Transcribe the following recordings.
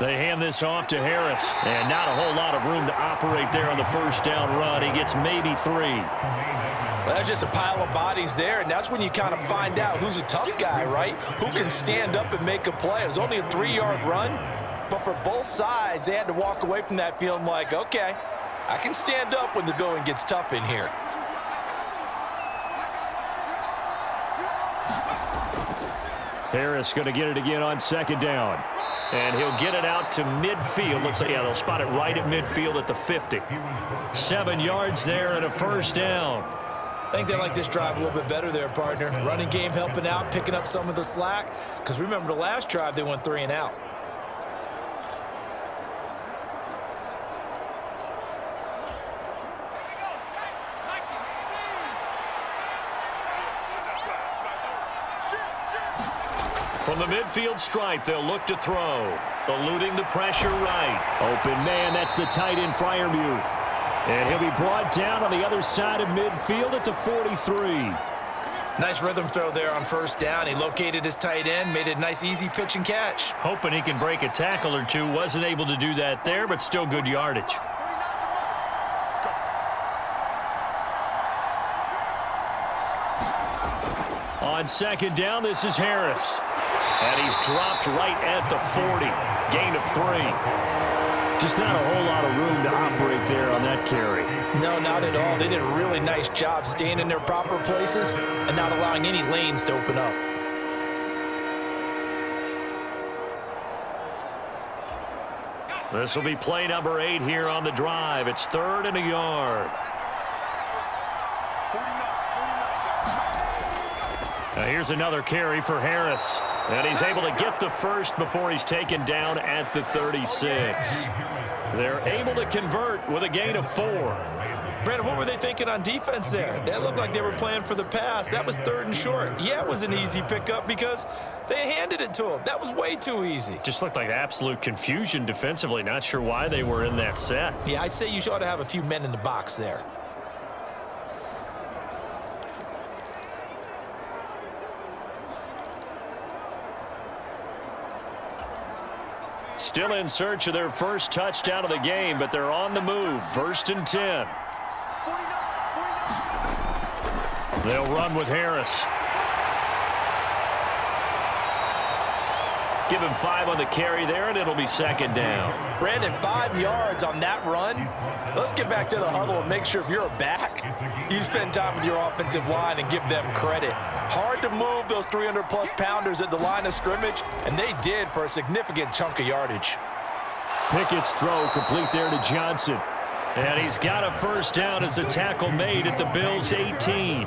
They hand this off to Harris. And not a whole lot of room to operate there on the first down run. He gets maybe 3. Well, that's just a pile of bodies there, and that's when you kind of find out who's a tough guy, right? Who can stand up and make a play. It was only a 3-yard run, but for both sides, they had to walk away from that feeling like, okay, I can stand up when the going gets tough in here. Harris going to get it again on second down. And he'll get it out to midfield. Let's say, yeah, they'll spot it right at midfield at the 50. 7 yards there and a first down. I think they like this drive a little bit better there, partner. Running game helping out, picking up some of the slack. Because remember, the last drive, they went 3 and out. From the midfield stripe, they'll look to throw. Eluding the pressure right. Open man, that's the tight end, Freiermuth. And he'll be brought down on the other side of midfield at the 43. Nice rhythm throw there on first down. He located his tight end, made it a nice, easy pitch and catch. Hoping he can break a tackle or two. Wasn't able to do that there, but still good yardage. On second down, this is Harris. And he's dropped right at the 40. Gain of 3. Just not a whole lot of room to operate there on that carry. No, not at all. They did a really nice job staying in their proper places and not allowing any lanes to open up. This will be play number 8 here on the drive. It's 3rd and a yard. Now here's another carry for Harris. And he's able to get the first before he's taken down at the 36. They're able to convert with a gain of 4. Brandon, what were they thinking on defense there? They looked like they were playing for the pass. That was 3rd and short. Yeah, it was an easy pickup because they handed it to him. That was way too easy. Just looked like absolute confusion defensively. Not sure why they were in that set. Yeah, I'd say you ought to have a few men in the box there. Still in search of their first touchdown of the game, but they're on the move. 1st and 10. They'll run with Harris. Give him 5 on the carry there, and it'll be 2nd down. Brandon, 5 yards on that run. Let's get back to the huddle and make sure if you're a back, you spend time with your offensive line and give them credit. Hard to move those 300-plus pounders at the line of scrimmage, and they did for a significant chunk of yardage. Pickett's throw complete there to Johnson. And he's got a first down as a tackle made at the Bills' 18.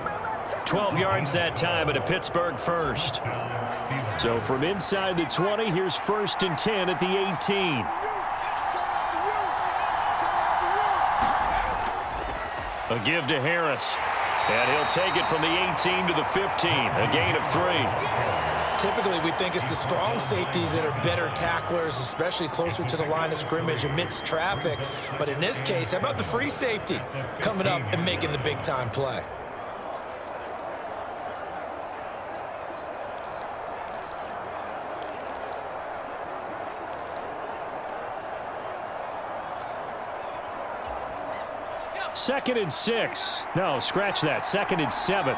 12 yards that time at a Pittsburgh first. So from inside the 20, here's 1st and 10 at the 18. A give to Harris. And he'll take it from the 18 to the 15. A gain of 3. Typically, we think it's the strong safeties that are better tacklers, especially closer to the line of scrimmage amidst traffic. But in this case, how about the free safety coming up and making the big-time play? Second and 6. No, scratch that. 2nd and 7.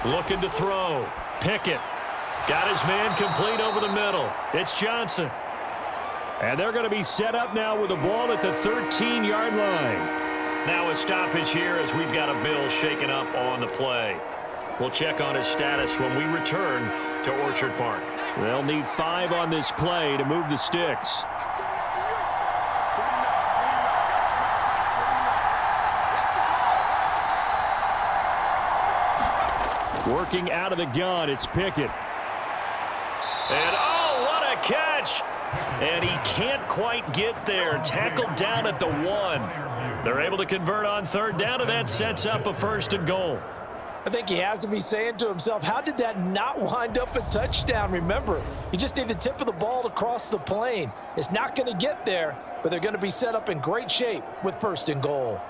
Looking to throw. Pickett. Got his man complete over the middle. It's Johnson. And they're going to be set up now with the ball at the 13-yard line. Now a stoppage here as we've got a Bill shaken up on the play. We'll check on his status when we return to Orchard Park. They'll need 5 on this play to move the sticks. Working out of the gun, it's Pickett. And oh, what a catch! And he can't quite get there. Tackled down at the 1. They're able to convert on 3rd down, and that sets up a 1st and goal. I think he has to be saying to himself, how did that not wind up a touchdown? Remember, you just need the tip of the ball to cross the plane. It's not going to get there, but they're going to be set up in great shape with 1st and goal.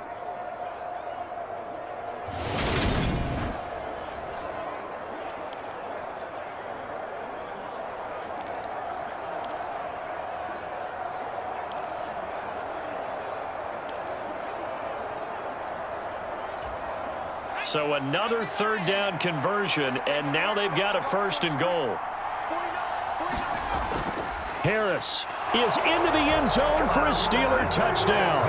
So another third down conversion, and now they've got a 1st and goal. Harris is into the end zone for a Steeler touchdown.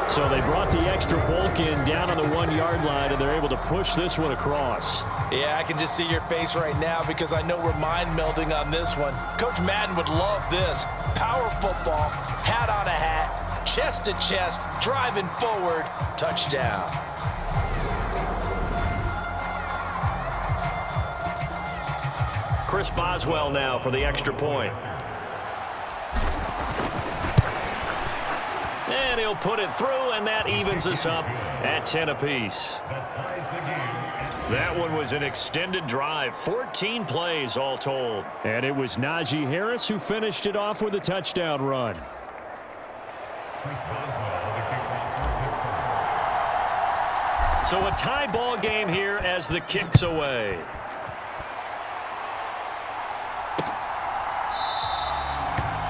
So they brought the extra bulk in down on the 1-yard line, and they're able to push this one across. Yeah, I can just see your face right now because I know we're mind melding on this one. Coach Madden would love this. Power football, hat on a hat, chest to chest, driving forward, touchdown. Chris Boswell now for the extra point. And he'll put it through, and that evens us up at 10 apiece. That one was an extended drive, 14 plays all told. And it was Najee Harris who finished it off with a touchdown run. So a tie ball game here as the kick's away.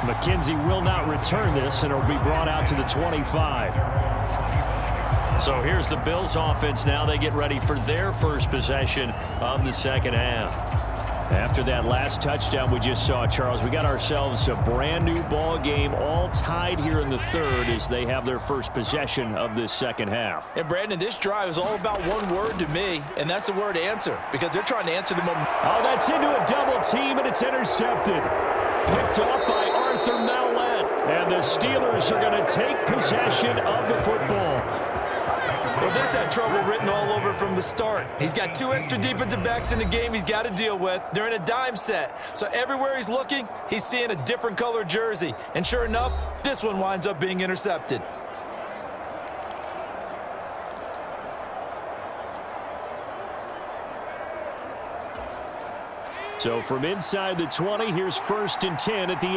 McKenzie will not return this, and it'll be brought out to the 25. So here's the Bills offense now. They get ready for their first possession of the second half. After that last touchdown we just saw, Charles, we got ourselves a brand new ball game, all tied here in the third as they have their first possession of this second half. And Brandon, this drive is all about one word to me, and that's the word answer, because they're trying to answer the moment. Oh, that's into a double team, and it's intercepted. Picked off by Arthur Mallett, and the Steelers are going to take possession of the football. Well, this had trouble written all over from the start. He's got 2 extra defensive backs in the game he's got to deal with. They're in a dime set. So everywhere he's looking, he's seeing a different color jersey. And sure enough, this one winds up being intercepted. So from inside the 20, here's 1st and 10 at the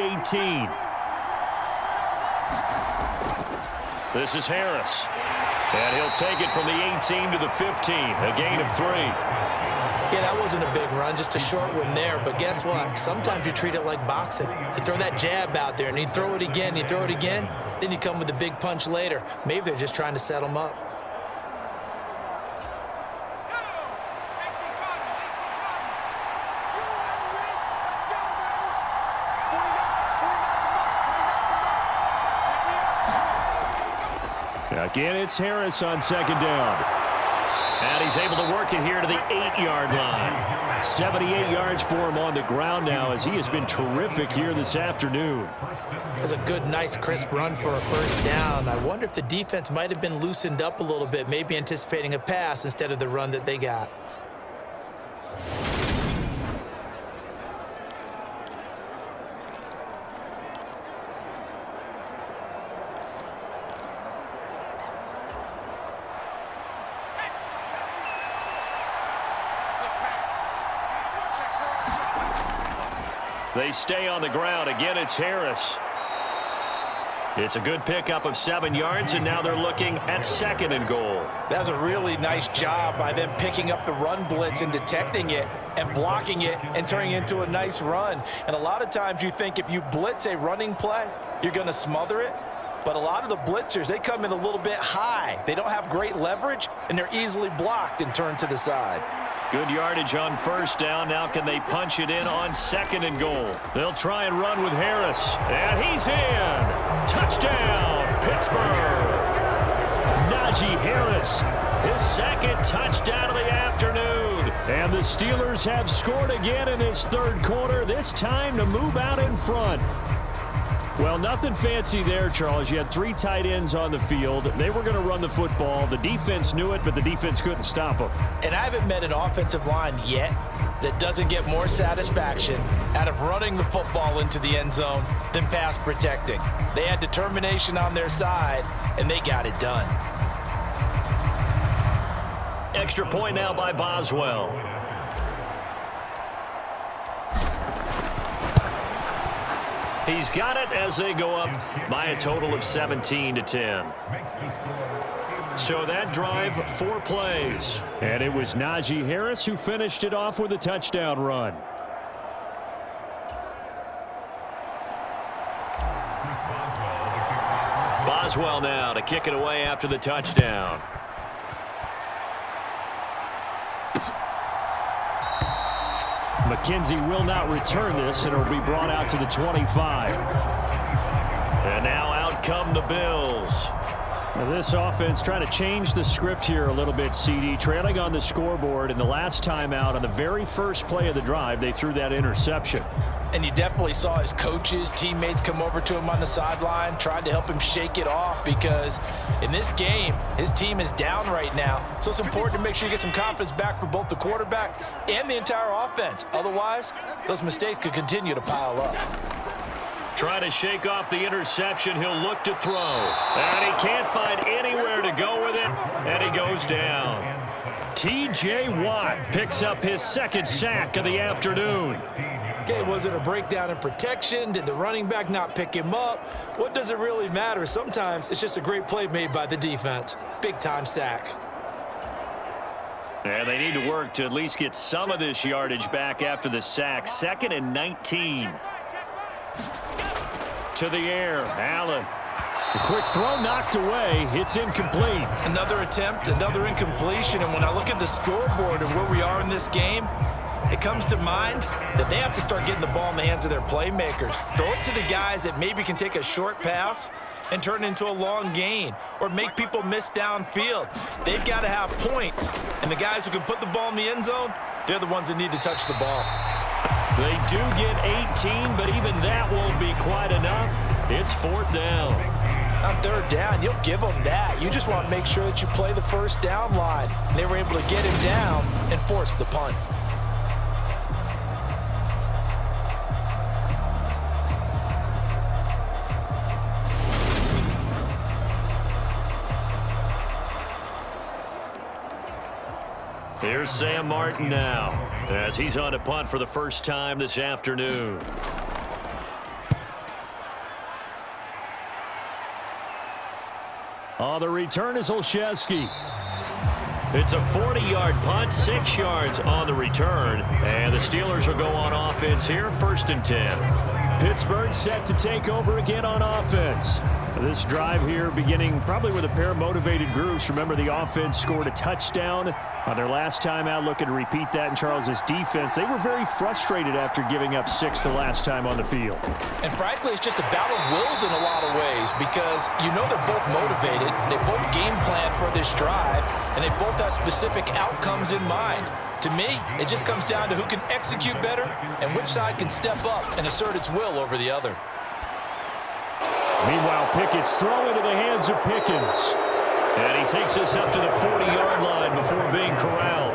18. This is Harris. And he'll take it from the 18 to the 15, a gain of 3. Yeah, that wasn't a big run, just a short one there. But guess what? Sometimes you treat it like boxing. You throw that jab out there, and you throw it again, you throw it again, then you come with a big punch later. Maybe they're just trying to set him up. Again, it's Harris on 2nd down. And he's able to work it here to the 8-yard line. 78 yards for him on the ground now as he has been terrific here this afternoon. That's a good, nice, crisp run for a 1st down. I wonder if the defense might have been loosened up a little bit, maybe anticipating a pass instead of the run that they got. They stay on the ground. Again, it's Harris. It's a good pickup of 7 yards, and now they're looking at 2nd and goal. That's a really nice job by them picking up the run blitz and detecting it and blocking it and turning it into a nice run. And a lot of times you think if you blitz a running play, you're going to smother it. But a lot of the blitzers, they come in a little bit high. They don't have great leverage, and they're easily blocked and turned to the side. Good yardage on 1st down. Now can they punch it in on 2nd and goal? They'll try and run with Harris. And he's in. Touchdown, Pittsburgh. Najee Harris, his 2nd touchdown of the afternoon. And the Steelers have scored again in this 3rd quarter, this time to move out in front. Well, nothing fancy there, Charles. You had 3 tight ends on the field. They were going to run the football. The defense knew it, but the defense couldn't stop them. And I haven't met an offensive line yet that doesn't get more satisfaction out of running the football into the end zone than pass protecting. They had determination on their side, and they got it done. Extra point now by Boswell. He's got it as they go up by a total of 17-10. So that drive, 4 plays. And it was Najee Harris who finished it off with a touchdown run. does well now to kick it away after the touchdown. McKenzie will not return this, and it will be brought out to the 25. And now out come the Bills. Now this offense trying to change the script here a little bit, CD. Trailing on the scoreboard, and the last time out on the very first play of the drive, they threw that interception. And you definitely saw his coaches, teammates come over to him on the sideline, trying to help him shake it off, because in this game, his team is down right now. So it's important to make sure you get some confidence back for both the quarterback and the entire offense. Otherwise, those mistakes could continue to pile up. Trying to shake off the interception. He'll look to throw. And he can't find anywhere to go with it. And he goes down. T.J. Watt picks up his second sack of the afternoon. Okay, was it a breakdown in protection? Did the running back not pick him up? What does it really matter? Sometimes it's just a great play made by the defense. Big-time sack. And they need to work to at least get some of this yardage back after the sack. 2nd and 19. To the air, Allen. A quick throw knocked away. It's incomplete. Another attempt, another incompletion. And when I look at the scoreboard and where we are in this game, it comes to mind that they have to start getting the ball in the hands of their playmakers. Throw it to the guys that maybe can take a short pass and turn it into a long gain, or make people miss downfield. They've got to have points. And the guys who can put the ball in the end zone, they're the ones that need to touch the ball. They do get 18, but even that won't be quite enough. It's 4th down. On 3rd down, you'll give them that. You just want to make sure that you play the first down line. They were able to get him down and force the punt. Here's Sam Martin now, as he's on a punt for the first time this afternoon. On the return is Olszewski. It's a 40-yard punt, 6 yards on the return, and the Steelers will go on offense here, 1st and 10. Pittsburgh set to take over again on offense. This drive here beginning probably with a pair of motivated groups. Remember, the offense scored a touchdown on their last time out, looking to repeat that in Charles's defense. They were very frustrated after giving up 6 the last time on the field. And frankly, it's just a battle of wills in a lot of ways, because you know they're both motivated, they both game plan for this drive, and they both have specific outcomes in mind. To me, it just comes down to who can execute better and which side can step up and assert its will over the other. Meanwhile, Pickett's throw into the hands of Pickens. And he takes us up to the 40-yard line before being corralled.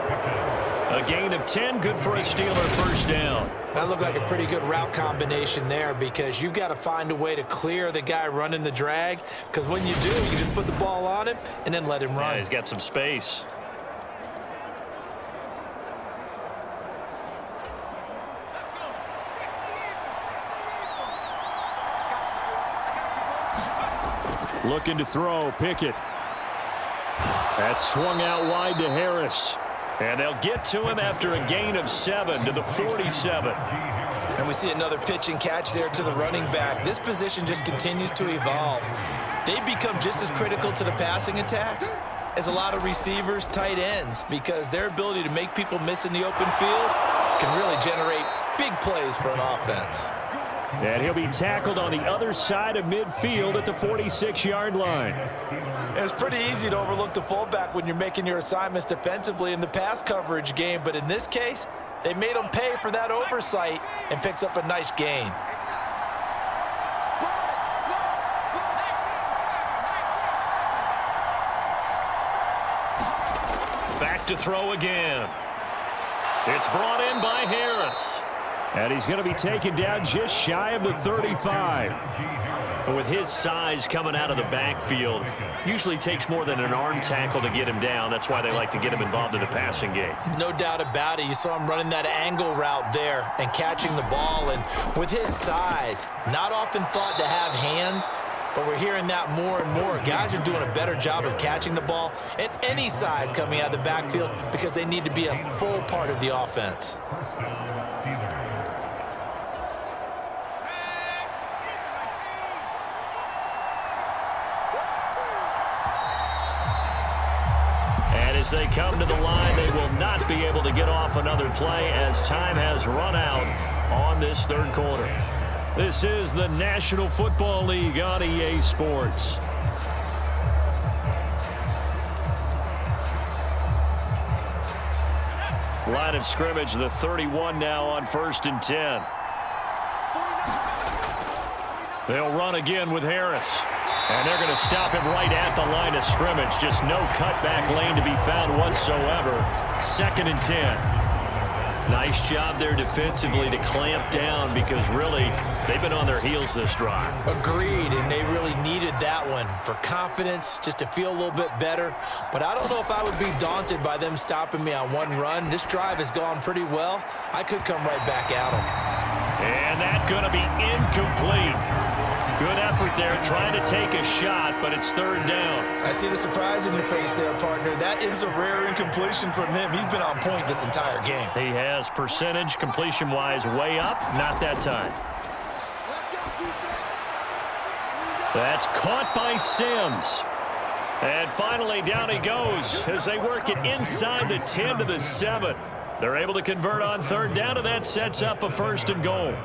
A gain of 10, good for a Steeler first down. That looked like a pretty good route combination there, because you've got to find a way to clear the guy running the drag, because when you do, you just put the ball on him and then let him run. Yeah, he's got some space. Looking to throw, Pickett. That's swung out wide to Harris. And they'll get to him after a gain of 7 to the 47. And we see another pitch and catch there to the running back. This position just continues to evolve. They become just as critical to the passing attack as a lot of receivers, tight ends, because their ability to make people miss in the open field can really generate big plays for an offense. And he'll be tackled on the other side of midfield at the 46-yard line. It's pretty easy to overlook the fullback when you're making your assignments defensively in the pass coverage game, but in this case, they made him pay for that oversight and picks up a nice gain. Back to throw again. It's brought in by Harris. And he's going to be taken down just shy of the 35. And with his size coming out of the backfield, usually takes more than an arm tackle to get him down. That's why they like to get him involved in the passing game. No doubt about it. You saw him running that angle route there and catching the ball. And with his size, not often thought to have hands, but we're hearing that more and more. Guys are doing a better job of catching the ball at any size coming out of the backfield, because they need to be a full part of the offense. As they come to the line, they will not be able to get off another play as time has run out on this third quarter. This is the National Football League on EA Sports. Line of scrimmage, the 31 now on 1st and 10. They'll run again with Harris. And they're going to stop him right at the line of scrimmage. Just no cutback lane to be found whatsoever. 2nd and 10. Nice job there defensively to clamp down because really they've been on their heels this drive. Agreed, and they really needed that one for confidence, just to feel a little bit better. But I don't know if I would be daunted by them stopping me on one run. This drive has gone pretty well. I could come right back at them. And that's going to be incomplete. Good effort there trying to take a shot, but it's 3rd down. I see the surprise in your face there, partner. That is a rare incompletion from him. He's been on point this entire game. He has percentage completion-wise way up. Not that time. That's caught by Sims. And finally down he goes as they work it inside the 10 to the 7. They're able to convert on 3rd down, and that sets up a 1st and goal.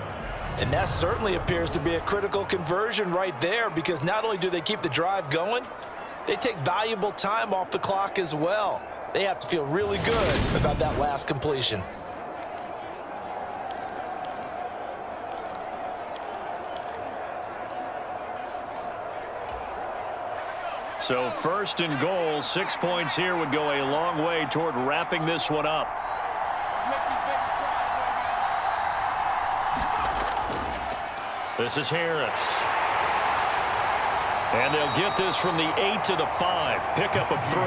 And that certainly appears to be a critical conversion right there, because not only do they keep the drive going, they take valuable time off the clock as well. They have to feel really good about that last completion. So 1st and goal, 6 points here would go a long way toward wrapping this one up. This is Harris. And they'll get this from the 8 to the 5. Pickup of 3.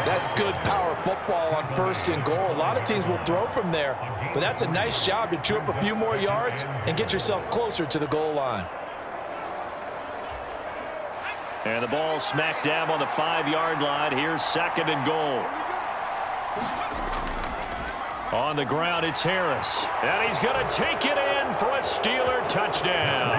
That's good power football on 1st and goal. A lot of teams will throw from there, but that's a nice job to chew up a few more yards and get yourself closer to the goal line. And the ball smack dab on the 5-yard line. Here's 2nd and goal. On the ground, it's Harris. And he's going to take it in for a Steeler touchdown.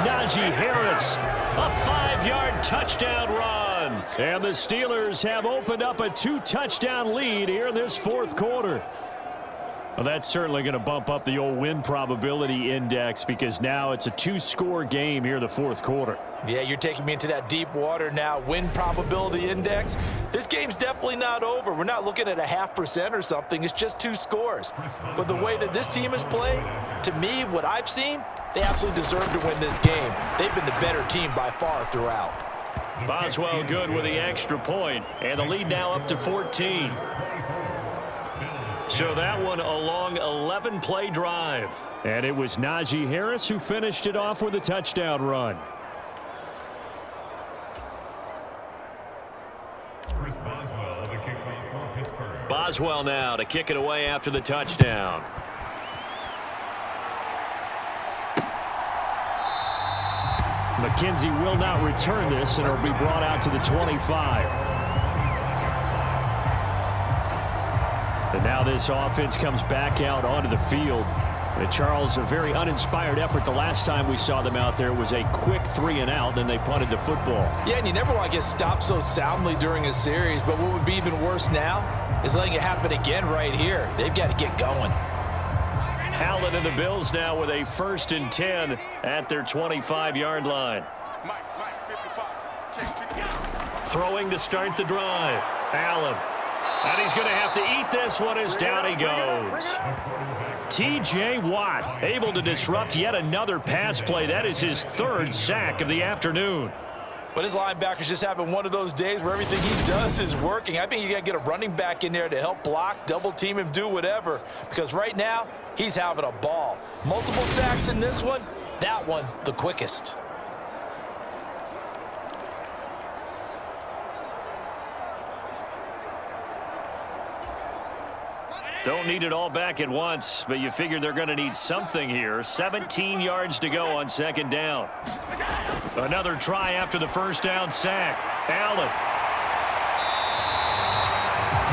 Najee Harris, a 5-yard touchdown run. And the Steelers have opened up a 2-touchdown lead here in this 4th quarter. Well, that's certainly going to bump up the old win probability index because now it's a 2-score game here in the 4th quarter. Yeah, you're taking me into that deep water now. Win probability index. This game's definitely not over. We're not looking at a 0.5% or something. It's just 2 scores. But the way that this team has played, to me, what I've seen, they absolutely deserve to win this game. They've been the better team by far throughout. Boswell good with the extra point, and the lead now up to 14. So that one a long 11-play drive. And it was Najee Harris who finished it off with a touchdown run. Boswell now to kick it away after the touchdown. McKenzie will not return this, and it'll be brought out to the 25. And now this offense comes back out onto the field. And Charles, a very uninspired effort. The last time we saw them out there was a quick 3-and-out, and they punted the football. Yeah, and you never want to get stopped so soundly during a series, but what would be even worse now is letting it happen again right here. They've got to get going. Allen and the Bills now with a 1st and 10 at their 25-yard line. Throwing to start the drive. Allen. And he's going to have to eat this one as down he goes. T.J. Watt able to disrupt yet another pass play. That is his 3rd sack of the afternoon. But his linebackers just having one of those days where everything he does is working. I think you got to get a running back in there to help block, double team him, do whatever. Because right now, he's having a ball. Multiple sacks in this one. That one, the quickest. Don't need it all back at once, but you figure they're going to need something here. 17 yards to go on 2nd down. Another try after the 1st down sack. Allen.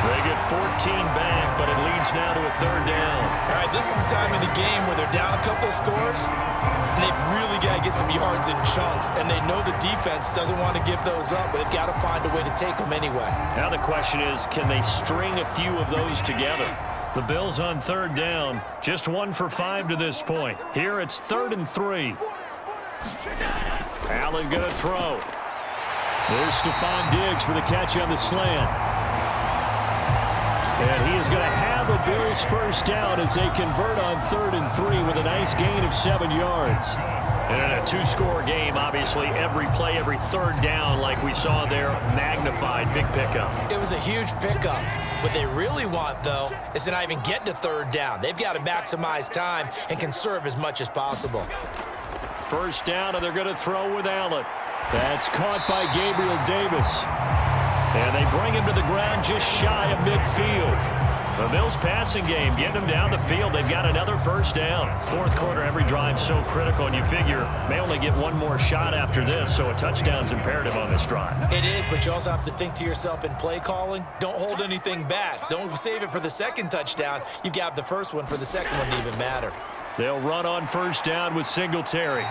They get 14 back, but it leads now to a third down. All right, this is the time of the game where they're down a couple of scores, and they've really got to get some yards in chunks, and they know the defense doesn't want to give those up, but they've got to find a way to take them anyway. Now the question is, can they string a few of those together? The Bills on third down, just 1 for 5 to this point. Here it's 3rd and 3. Allen going to throw. There's Stephon Diggs for the catch on the slant. And he is going to have a Bills first down as they convert on 3rd and 3 with a nice gain of 7 yards. And in a two-score game, obviously, every play, every third down, like we saw there, magnified, big pickup. It was a huge pickup. What they really want, though, is to not even get to third down. They've got to maximize time and conserve as much as possible. First down, and they're going to throw with Allen. That's caught by Gabriel Davis. And they bring him to the ground just shy of midfield. The Bills passing game, getting them down the field. They've got another first down. Fourth quarter, every drive so critical, and you figure may only get one more shot after this, so a touchdown's imperative on this drive. It is, but you also have to think to yourself in play calling, don't hold anything back. Don't save it for the second touchdown. You've got the first one for the second one to even matter. They'll run on first down with Singletary.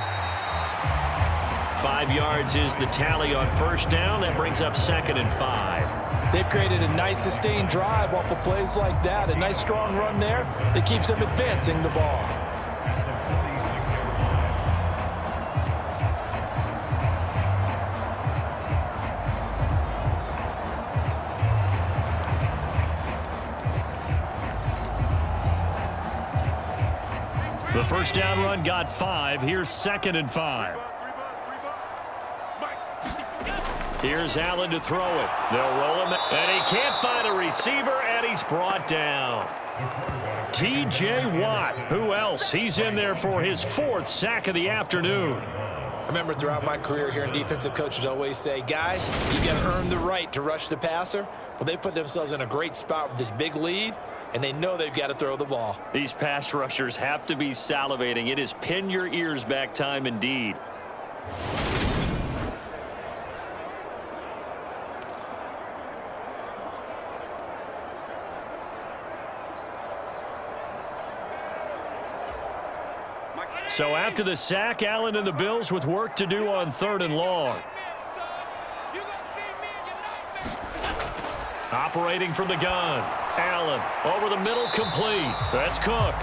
5 yards is the tally on first down. That brings up 2nd and 5. They've created a nice sustained drive off of plays like that. A nice strong run there that keeps them advancing the ball. The first down run got 5. Here's 2nd and 5. Here's Allen to throw it. They'll roll him, and he can't find a receiver, and he's brought down. T.J. Watt, who else? He's in there for his 4th sack of the afternoon. I remember throughout my career hearing defensive coaches always say, guys, you got to earn the right to rush the passer. Well, they put themselves in a great spot with this big lead, and they know they've got to throw the ball. These pass rushers have to be salivating. It is pin your ears back time indeed. So after the sack, Allen and the Bills with work to do on 3rd and long. Operating from the gun. Allen over the middle, complete. That's Cook.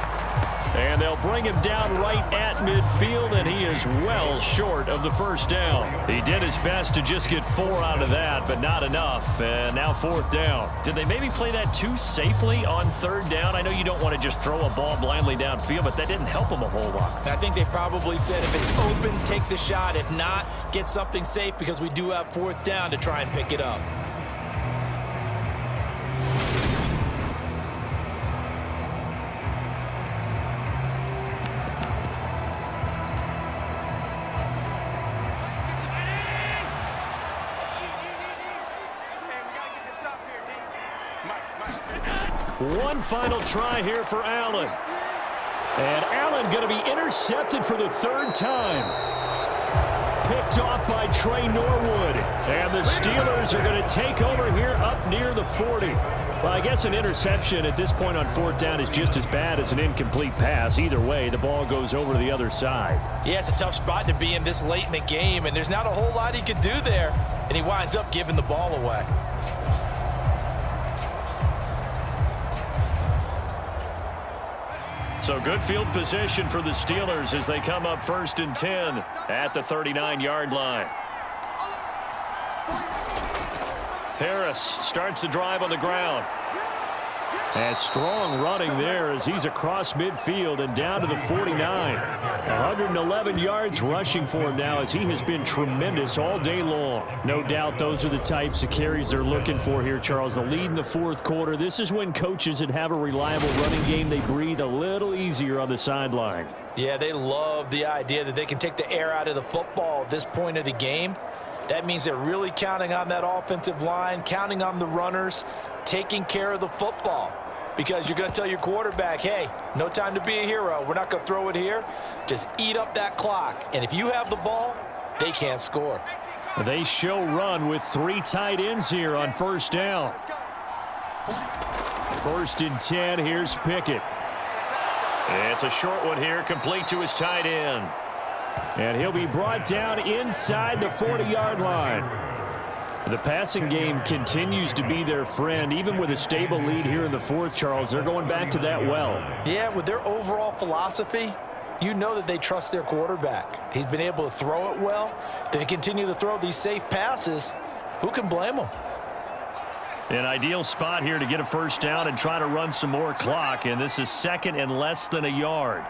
And they'll bring him down right at midfield, and he is well short of the first down. He did his best to just get 4 out of that, but not enough. And now 4th down. Did they maybe play that too safely on 3rd down? I know you don't want to just throw a ball blindly downfield, but that didn't help them a whole lot. I think they probably said if it's open, take the shot. If not, get something safe because we do have 4th down to try and pick it up. One final try here for Allen. And Allen going to be intercepted for the 3rd time. Picked off by Trey Norwood. And the Steelers are going to take over here up near the 40. Well, I guess an interception at this point on 4th down is just as bad as an incomplete pass. Either way, the ball goes over to the other side. Yeah, it's a tough spot to be in this late in the game, and there's not a whole lot he could do there. And he winds up giving the ball away. So good field position for the Steelers as they come up 1st and 10 at the 39-yard line. Harris starts the drive on the ground. And strong running there as he's across midfield and down to the 49. 111 yards rushing for him now as he has been tremendous all day long. No doubt those are the types of carries they're looking for here, Charles. The lead in the 4th quarter. This is when coaches that have a reliable running game, they breathe a little easier on the sideline. Yeah, they love the idea that they can take the air out of the football at this point of the game. That means they're really counting on that offensive line, counting on the runners, taking care of the football. Because you're going to tell your quarterback, hey, no time to be a hero. We're not going to throw it here. Just eat up that clock. And if you have the ball, they can't score. They show run with 3 tight ends here on 1st down. First and 10, here's Pickett. It's a short one here, complete to his tight end. And he'll be brought down inside the 40-yard line. The passing game continues to be their friend. Even with a stable lead here in the fourth, Charles, they're going back to that well. Yeah, with their overall philosophy, you know that they trust their quarterback. He's been able to throw it well. If they continue to throw these safe passes, who can blame them? An ideal spot here to get a first down and try to run some more clock, and this is second and less than a yard.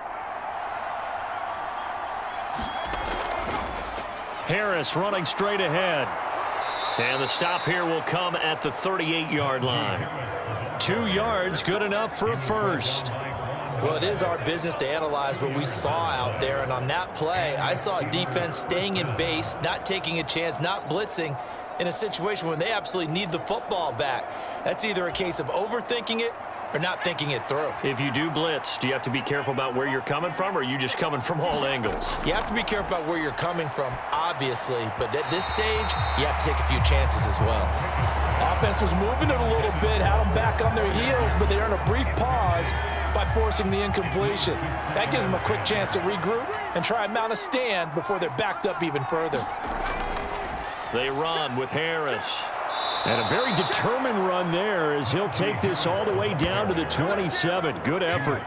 Harris running straight ahead. And the stop here will come at the 38-yard line. 2 yards, good enough for a first. Well, it is our business to analyze what we saw out there, and on that play, I saw a defense staying in base, not taking a chance, not blitzing, in a situation where they absolutely need the football back. That's either a case of overthinking it or not thinking it through. If you do blitz, do you have to be careful about where you're coming from, or are you just coming from all angles? You have to be careful about where you're coming from, obviously, but at this stage, you have to take a few chances as well. Offense was moving it a little bit, had them back on their heels, but they earned a brief pause by forcing the incompletion. That gives them a quick chance to regroup and try and mount a stand before they're backed up even further. They run with Harris. And a very determined run there as he'll take this all the way down to the 27. Good effort.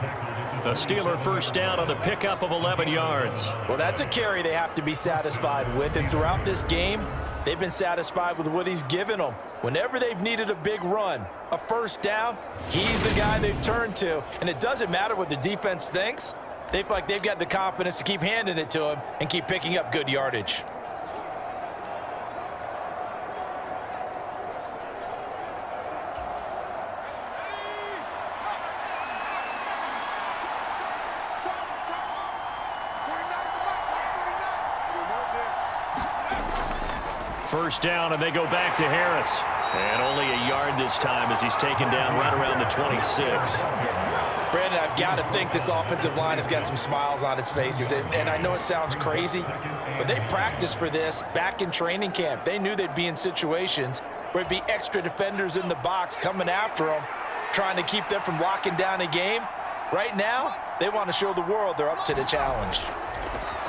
A Steeler first down on the pickup of 11 yards. Well, that's a carry they have to be satisfied with, and throughout this game, they've been satisfied with what he's given them. Whenever they've needed a big run, a first down, he's the guy they've turned to. And it doesn't matter what the defense thinks. They feel like they've got the confidence to keep handing it to him and keep picking up good yardage. First down, and they go back to Harris. And only a yard this time as he's taken down right around the 26. Brandon, I've got to think this offensive line has got some smiles on its faces. And I know it sounds crazy, but they practiced for this back in training camp. They knew they'd be in situations where it'd be extra defenders in the box coming after them, trying to keep them from locking down a game. Right now, they want to show the world they're up to the challenge.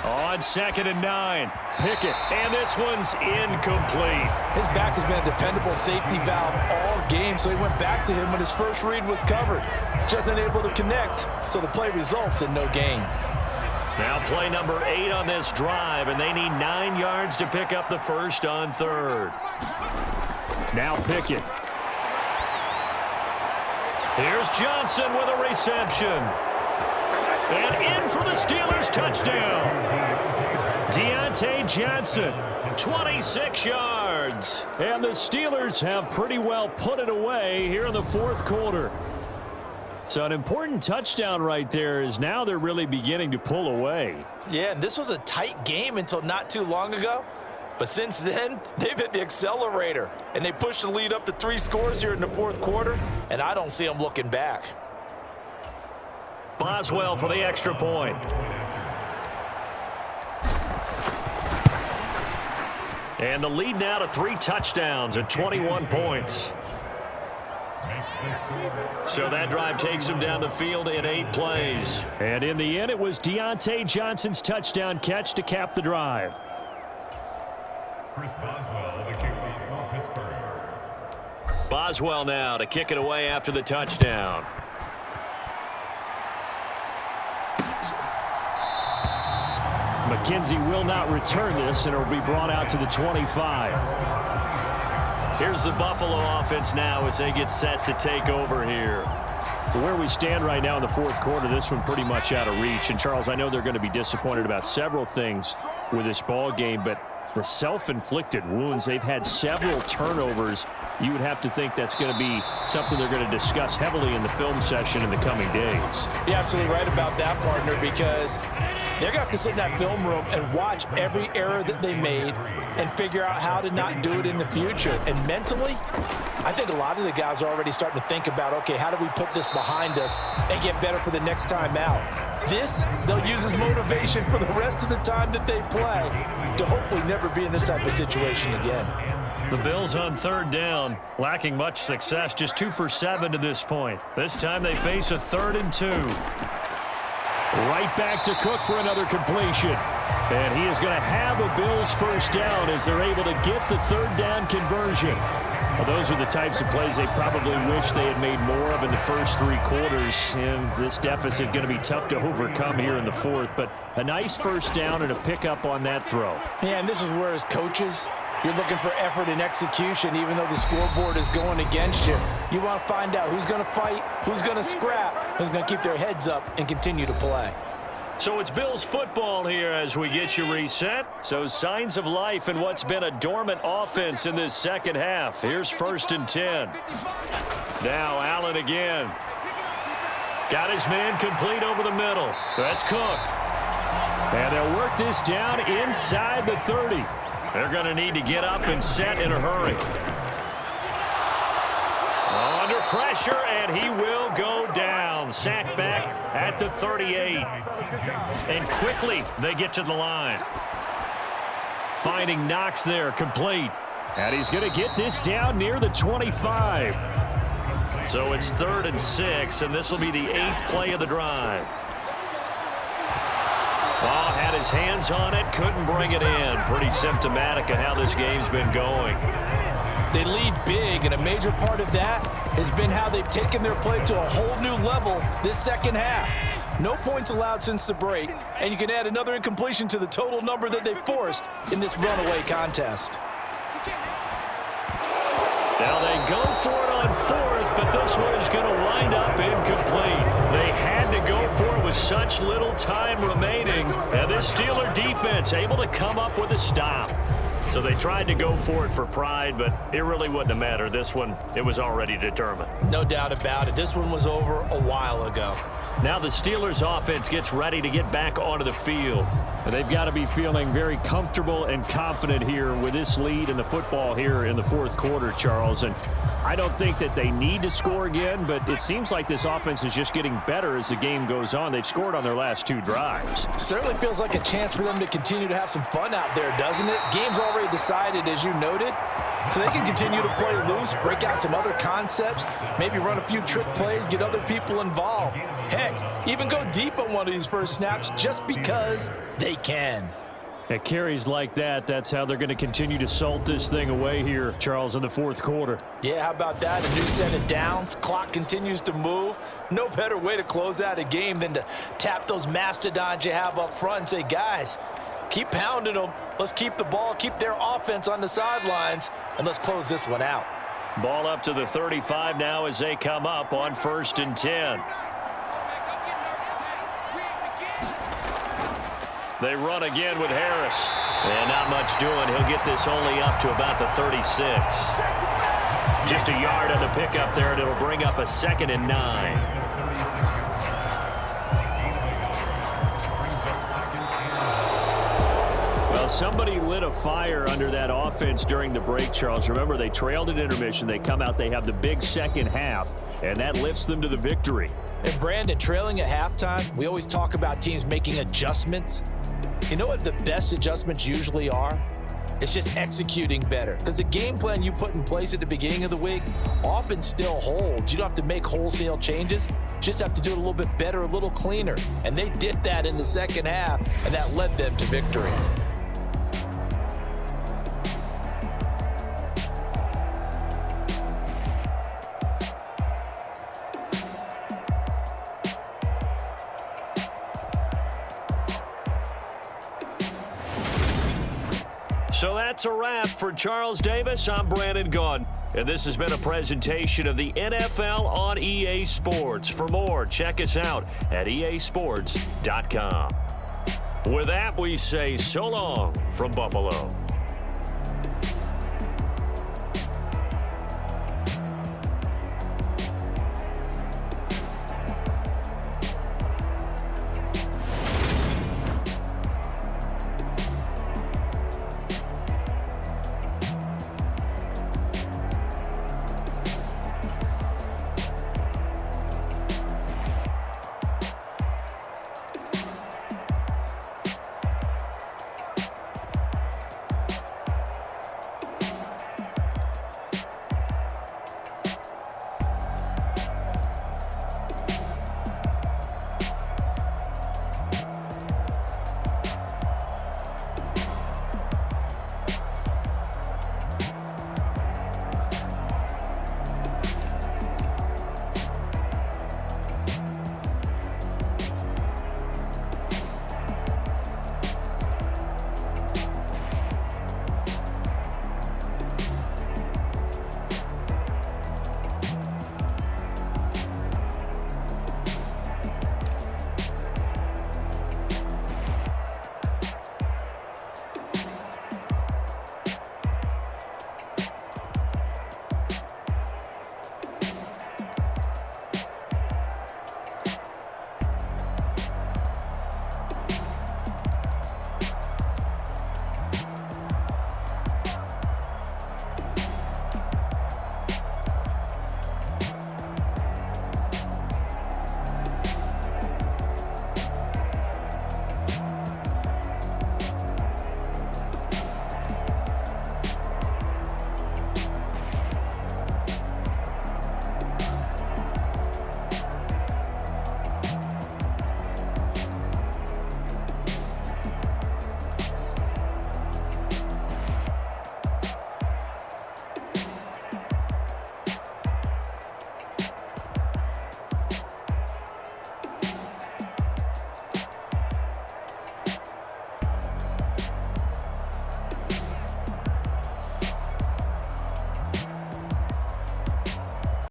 On 2nd and 9, Pickett, and this one's incomplete. His back has been a dependable safety valve all game, so he went back to him when his first read was covered. Just unable to connect, so the play results in no gain. Now play number 8 on this drive, and they need 9 yards to pick up the first on 3rd. Now Pickett. Here's Johnson with a reception. And in for the Steelers touchdown. Deontay Johnson, 26 yards. And the Steelers have pretty well put it away here in the fourth quarter. So an important touchdown right there is now they're really beginning to pull away. Yeah, and this was a tight game until not too long ago. But since then, they've hit the accelerator. And they pushed the lead up to 3 scores here in the fourth quarter. And I don't see them looking back. Boswell for the extra point. And the lead now to 3 touchdowns and 21 points. So that drive takes him down the field in 8 plays. And in the end, it was Deontay Johnson's touchdown catch to cap the drive. Boswell now to kick it away after the touchdown. McKenzie will not return this, and it will be brought out to the 25. Here's the Buffalo offense now as they get set to take over here. Where we stand right now in the fourth quarter, this one pretty much out of reach. And, Charles, I know they're going to be disappointed about several things with this ball game, but the self-inflicted wounds, they've had several turnovers. You would have to think that's going to be something they're going to discuss heavily in the film session in the coming days. You're absolutely right about that, partner, because they're going to have to sit in that film room and watch every error that they made and figure out how to not do it in the future. And mentally, I think a lot of the guys are already starting to think about, okay, how do we put this behind us and get better for the next time out? This, they'll use as motivation for the rest of the time that they play to hopefully never be in this type of situation again. The Bills on third down, lacking much success, just 2 for 7 to this point. This time they face a 3rd and 2. Right back to Cook for another completion. And he is going to have a Bills first down as they're able to get the 3rd down conversion. Well, those are the types of plays they probably wish they had made more of in the first 3 quarters. And this deficit going to be tough to overcome here in the 4th. But a nice first down and a pickup on that throw. Yeah, and this is where as coaches, you're looking for effort and execution, even though the scoreboard is going against you. You want to find out who's going to fight, who's going to scrap, who's going to keep their heads up and continue to play. So it's Bills football here as we get you reset. So signs of life in what's been a dormant offense in this second half. Here's 1st and 10. Now Allen again. Got his man complete over the middle. That's Cook. And they'll work this down inside the 30. They're going to need to get up and set in a hurry. Under pressure, and he will go down. Sacked back at the 38. And quickly, they get to the line. Finding Knox there, complete. And he's going to get this down near the 25. So it's 3rd and 6, and this will be the 8th play of the drive. Ball had his hands on it, couldn't bring it in. Pretty symptomatic of how this game's been going. They lead big, and a major part of that has been how they've taken their play to a whole new level this second half. No points allowed since the break, and you can add another incompletion to the total number that they forced in this runaway contest. Now they go for it on 4th, but this one is going to wind up incomplete. They had to go for it with such little time remaining, and this Steeler defense able to come up with a stop. So they tried to go for it for pride, but it really wouldn't have mattered. This one, it was already determined. No doubt about it. This one was over a while ago. Now the Steelers offense gets ready to get back onto the field. And they've got to be feeling very comfortable and confident here with this lead in the football here in the 4th quarter, Charles. And I don't think that they need to score again, but it seems like this offense is just getting better as the game goes on. They've scored on their last 2 drives. Certainly feels like a chance for them to continue to have some fun out there, doesn't it? Game's already decided, as you noted. So they can continue to play loose, break out some other concepts, maybe run a few trick plays, get other people involved. Heck, even go deep on one of these first snaps just because they can. At carries like that, that's how they're going to continue to salt this thing away here, Charles, in the 4th quarter. Yeah, how about that? A new set of downs. Clock continues to move. No better way to close out a game than to tap those mastodons you have up front and say, guys, keep pounding them. Let's keep the ball, keep their offense on the sidelines, and let's close this one out. Ball up to the 35 now as they come up on 1st and 10. They run again with Harris. And not much doing. He'll get this only up to about the 36. Just a yard on the pickup there, and it'll bring up a 2nd and 9. Well, somebody lit a fire under that offense during the break, Charles. Remember, they trailed at intermission. They come out, they have the big second half, and that lifts them to the victory. And Brandon, trailing at halftime, we always talk about teams making adjustments. You know what the best adjustments usually are? It's just executing better. Because the game plan you put in place at the beginning of the week often still holds. You don't have to make wholesale changes. You just have to do it a little bit better, a little cleaner. And they did that in the second half, and that led them to victory. So that's a wrap for Charles Davis. I'm Brandon Gunn, and this has been a presentation of the NFL on EA Sports. For more, check us out at easports.com. With that, we say so long from Buffalo.